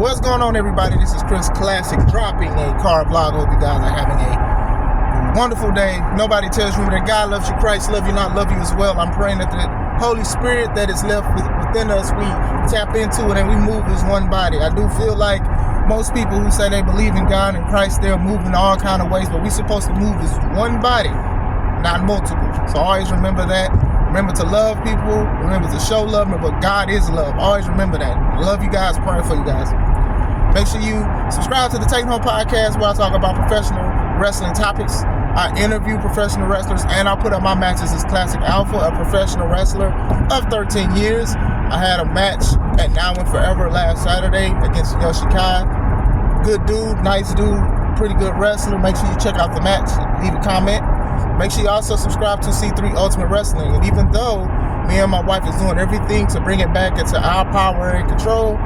What's going on, everybody? This is Chris Classic dropping a car vlog. Hope you guys are having a wonderful day. Nobody tells you that God loves you, Christ loves you, not love you as well. I'm praying that the Holy Spirit that is left within us, we tap into it and we move as one body. I do feel like most people who say they believe in God and Christ, they're moving all kind of ways, but we're supposed to move as one body, not multiple. So always remember that. Remember to love people. Remember to show love. Remember God is love. Always remember that. I love you guys. Praying for you guys. Make sure you subscribe to the Take Home Podcast where I talk about professional wrestling topics. I interview professional wrestlers and I put up my matches as Classic Alpha, a professional wrestler of 13 years. I had a match at Now and Forever last Saturday against Yoshikai. Good dude, nice dude, pretty good wrestler. Make sure you check out the match. Leave a comment. Make sure you also subscribe to C3 Ultimate Wrestling. And even though me and my wife is doing everything to bring it back into our power and control,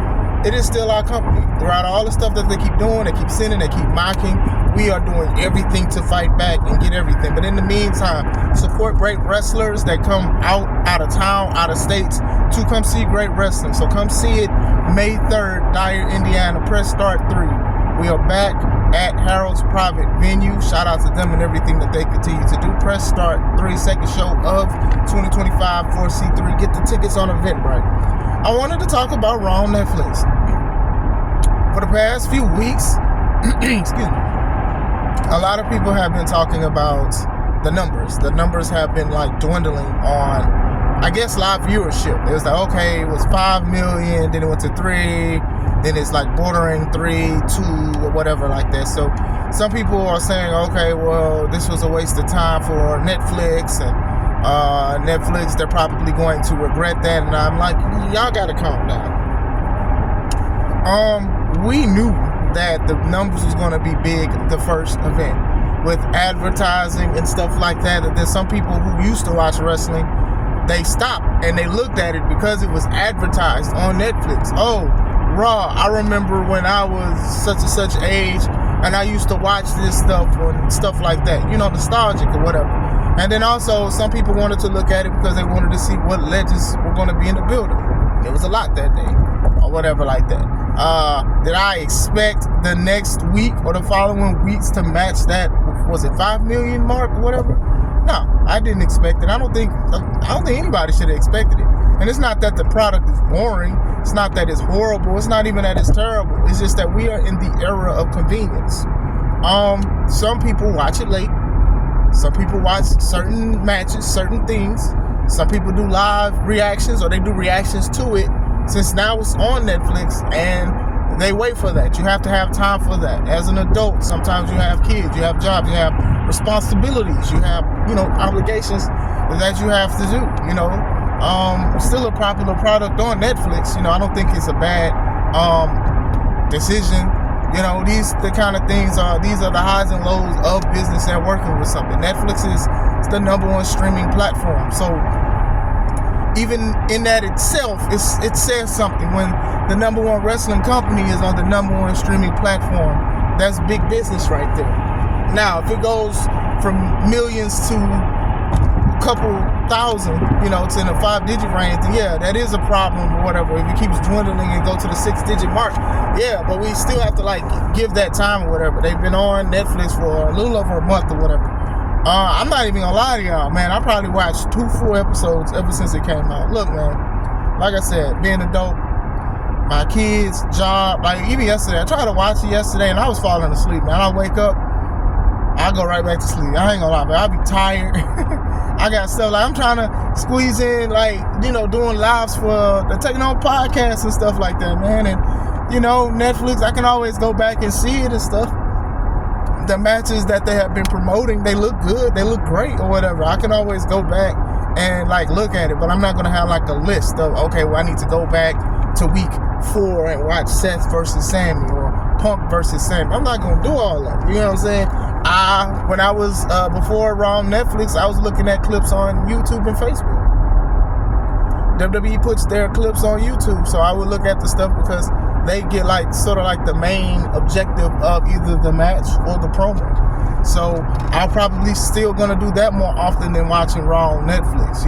it is still our company. Throughout all the stuff that they keep doing, they keep sending, they keep mocking, we are doing everything to fight back and get everything. But in the meantime, support great wrestlers that come out of town, out of states, to come see great wrestling. So come see it May 3rd, Dyer, Indiana, Press Start 3. We are back at Harold's private venue. Shout out to them and everything that they continue to do. Press Start 3, second show of 2025 for C3. Get the tickets on Eventbrite. I wanted to talk about Raw on Netflix. For the past few weeks, excuse me, a lot of people have been talking about the numbers. The numbers have been like dwindling on, I guess, live viewership. It was like, okay, it was 5 million, then it went to 3, then it's like bordering 3, 2, or whatever like that. So some people are saying, okay, well, this was a waste of time for Netflix, and Netflix, they're probably going to regret that. And I'm like, y'all gotta calm down. We knew that the numbers was going to be big the first event with advertising and stuff like that. And then some people who used to watch wrestling, they stopped and they looked at it because it was advertised on Netflix. Oh, Raw, I remember when I was such and such age and I used to watch this stuff and stuff like that, you know, nostalgic or whatever. And then also some people wanted to look at it because they wanted to see what legends were going to be in the building. There was a lot that day or whatever like that. Did I expect the next week or the following weeks to match that, was it 5 million mark or whatever? No, I didn't expect it. I don't think anybody should have expected it. And it's not that the product is boring. It's not that it's horrible. It's not even that it's terrible. It's just that we are in the era of convenience. Some people watch it late. Some people watch certain matches, certain things. Some people do live reactions or they do reactions to it since now it's on Netflix and they wait for that. You have to have time for that. As an adult, sometimes you have kids, you have jobs, you have responsibilities, you have, obligations that you have to do, Still a popular product on Netflix. I don't think it's a bad decision. These the kind of things these are the highs and lows of business and working with something. Netflix is the #1 streaming platform. So even in that itself, it says something when the #1 wrestling company is on the #1 streaming platform. That's big business right there. Now, if it goes from millions to a couple thousand, to in the 5-digit range, then yeah, that is a problem or whatever. If it keeps dwindling and go to the 6-digit mark, yeah, but we still have to give that time or whatever. They've been on Netflix for a little over a month or whatever. I'm not even gonna lie to y'all, man. I probably watched 2 full episodes ever since it came out. Look, man, like I said, being an adult, my kids, job, even yesterday, I tried to watch it yesterday and I was falling asleep, man. I wake up, I go right back to sleep. I ain't gonna lie, man. I'll be tired. I got stuff I'm trying to squeeze in, doing lives for the Taking Home Podcast and stuff like that, man. And, Netflix, I can always go back and see it and stuff. The matches that they have been promoting, they look good, they look great or whatever. I can always go back and look at it, but I'm not gonna have a list of, okay, well, I need to go back to week 4 and watch Seth versus Sammy or Punk versus Sammy. I'm not gonna do all that. You know what I'm saying? When I was before Raw on Netflix, I was looking at clips on YouTube and Facebook. WWE puts their clips on YouTube, so I would look at the stuff because they get sort of the main objective of either the match or the promo. So I'm probably still gonna do that more often than watching Raw on Netflix.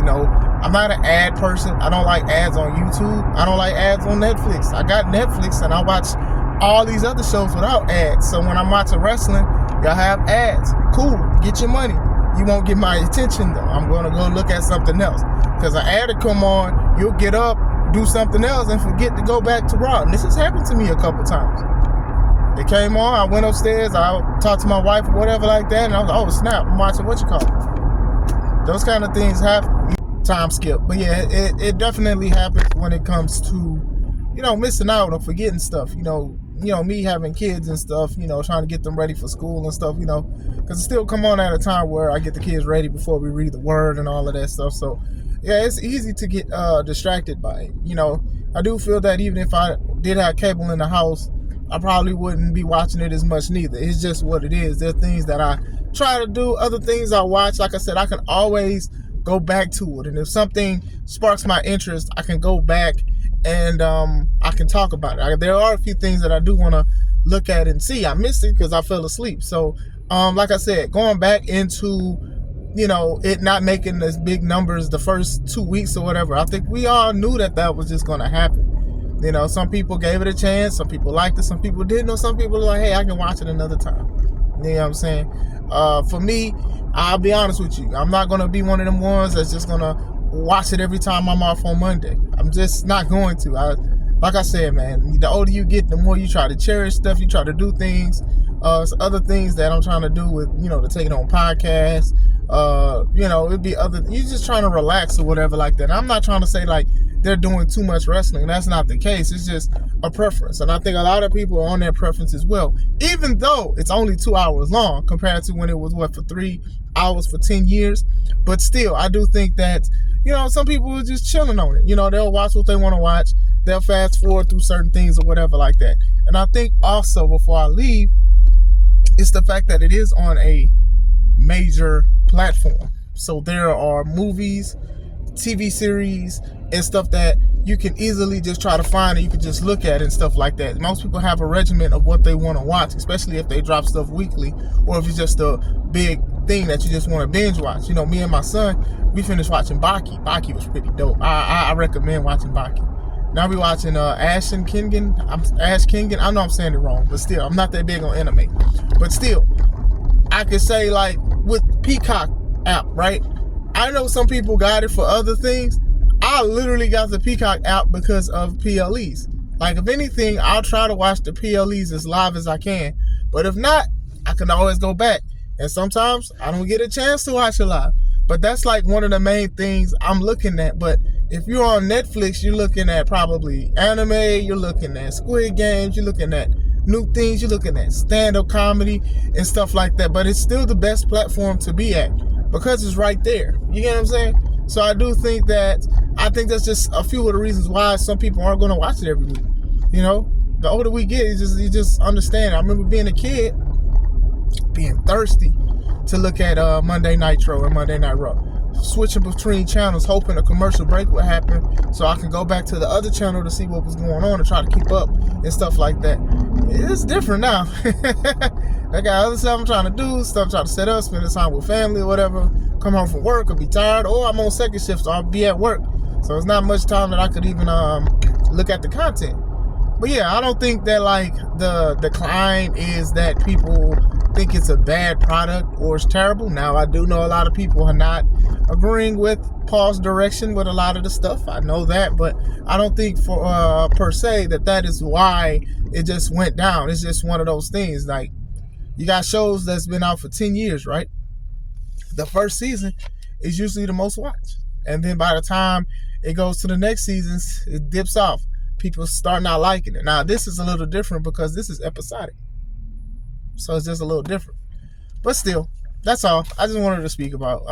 I'm not an ad person. I don't like ads on YouTube. I don't like ads on Netflix. I got Netflix and I watch all these other shows without ads. So when I'm watching wrestling, y'all have ads. Cool, get your money. You won't get my attention though. I'm gonna go look at something else. Because an ad will come on, you'll get up, do something else, and forget to go back to Raw. And this has happened to me a couple times. It came on, I went upstairs, I talked to my wife or whatever like that, and I was like, oh snap, I'm watching those kind of things happen. Time skip. But yeah, it definitely happens when it comes to, missing out or forgetting stuff. Me having kids and stuff, trying to get them ready for school and stuff, because it still come on at a time where I get the kids ready before we read the word and all of that stuff. So yeah, it's easy to get distracted by it. I do feel that even if I did have cable in the house, I probably wouldn't be watching it as much neither. It's just what it is. There are things that I try to do, other things I watch. Like I said, I can always go back to it. And if something sparks my interest, I can go back and I can talk about it. There are a few things that I do want to look at and see. I missed it because I fell asleep. So, like I said, going back into, it not making as big numbers the first 2 weeks or whatever, I think we all knew that was just going to happen. Some people gave it a chance. Some people liked it. Some people didn't. Or some people were like, hey, I can watch it another time. You know what I'm saying? For me, I'll be honest with you. I'm not going to be one of them ones that's just going to watch it every time I'm off on Monday. I'm just not going to. Like I said, man, the older you get, the more you try to cherish stuff. You try to do things. Other things that I'm trying to do with, to take it on podcasts. It'd be other. You're just trying to relax or whatever like that. I'm not trying to say like they're doing too much wrestling. That's not the case. It's just a preference. And I think a lot of people are on that preference as well. Even though it's only 2 hours long compared to when it was, for 3 hours for 10 years. But still, I do think that, some people are just chilling on it. They'll watch what they want to watch. They'll fast forward through certain things or whatever like that. And I think also, before I leave, it's the fact that it is on a major platform. So there are movies, TV series, and stuff that you can easily just try to find and you can just look at and stuff like that. Most people have a regimen of what they want to watch, especially if they drop stuff weekly or if it's just a big thing that you just want to binge watch. Me and my son, we finished watching Baki. Baki was pretty dope. I recommend watching Baki. Now we watching Ash Kengan. I know I'm saying it wrong, but still, I'm not that big on anime. But still, I could say like with Peacock app, right? I know some people got it for other things. I literally got the Peacock app because of PLEs. Like, if anything, I'll try to watch the PLEs as live as I can. But if not, I can always go back. And sometimes I don't get a chance to watch it live. But that's like one of the main things I'm looking at. But if you're on Netflix, you're looking at probably anime, you're looking at Squid Games, you're looking at new things, you're looking at stand-up comedy and stuff like that. But it's still the best platform to be at because it's right there. You get what I'm saying? So I do think that's just a few of the reasons why some people aren't going to watch it every week. The older we get, you just understand. I remember being a kid, being thirsty to look at Monday Nitro and Monday Night Raw. Switching between channels, hoping a commercial break would happen so I can go back to the other channel to see what was going on and try to keep up and stuff like that. It's different now. I got other stuff I'm trying to do, stuff I'm trying to set up, spend time with family or whatever, come home from work or be tired, or I'm on second shift, so I'll be at work. So it's not much time that I could even look at the content. But yeah, I don't think that like the decline is that people think it's a bad product or it's terrible. Now, I do know a lot of people are not agreeing with Paul's direction with a lot of the stuff. I know that, but I don't think for per se that is why it just went down. It's just one of those things. Like, you got shows that's been out for 10 years, right? The first season is usually the most watched. And then by the time it goes to the next seasons, it dips off. People start not liking it. Now, this is a little different because this is episodic. So it's just a little different. But still, that's all. I just wanted to speak about.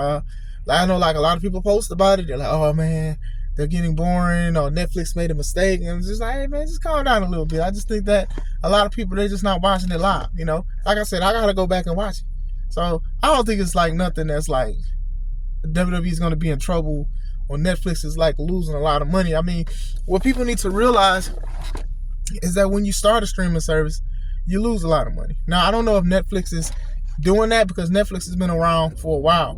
I know like a lot of people post about it. They're like, oh man, they're getting boring, or Netflix made a mistake. And I'm just like, hey man, just calm down a little bit. I just think that a lot of people, they're just not watching it live. Like I said, I gotta go back and watch it. So I don't think it's like nothing that's like WWE is going to be in trouble or Netflix is like losing a lot of money. I mean, what people need to realize is that when you start a streaming service, you lose a lot of money. Now, I don't know if Netflix is doing that because Netflix has been around for a while.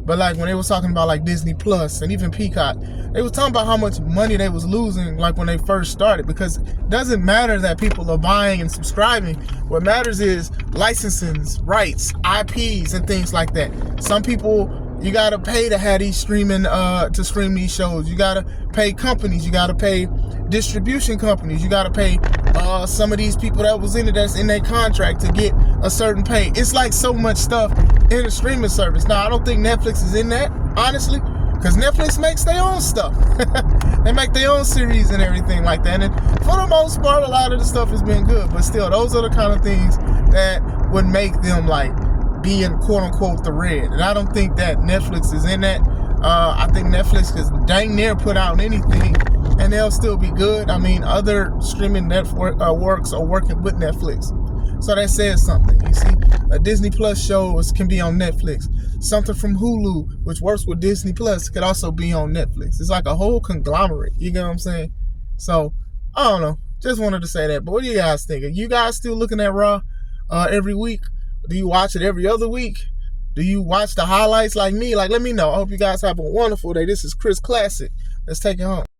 But like when they was talking about like Disney Plus and even Peacock, they was talking about how much money they was losing like when they first started, because it doesn't matter that people are buying and subscribing. What matters is licensing, rights, IPs, and things like that. Some people, you gotta pay to have these streaming to stream these shows. You gotta pay companies. You gotta pay distribution companies. You gotta pay some of these people that was in it, that's in their contract, to get a certain pay. It's like so much stuff in a streaming service. Now, I don't think Netflix is in that, honestly, because Netflix makes their own stuff. They make their own series and everything like that. And for the most part, a lot of the stuff has been good. But still, those are the kind of things that would make them like be in quote unquote the red. And I don't think that Netflix is in that. I think Netflix is dang near put out anything and they'll still be good. I mean, other streaming network works are working with Netflix. So that says something. You see, a Disney Plus show can be on Netflix. Something from Hulu, which works with Disney Plus, could also be on Netflix. It's like a whole conglomerate. You get what I'm saying? So, I don't know. Just wanted to say that. But what do you guys think? Are you guys still looking at Raw every week? Do you watch it every other week? Do you watch the highlights like me? Like, let me know. I hope you guys have a wonderful day. This is Chris Classic. Let's take it home.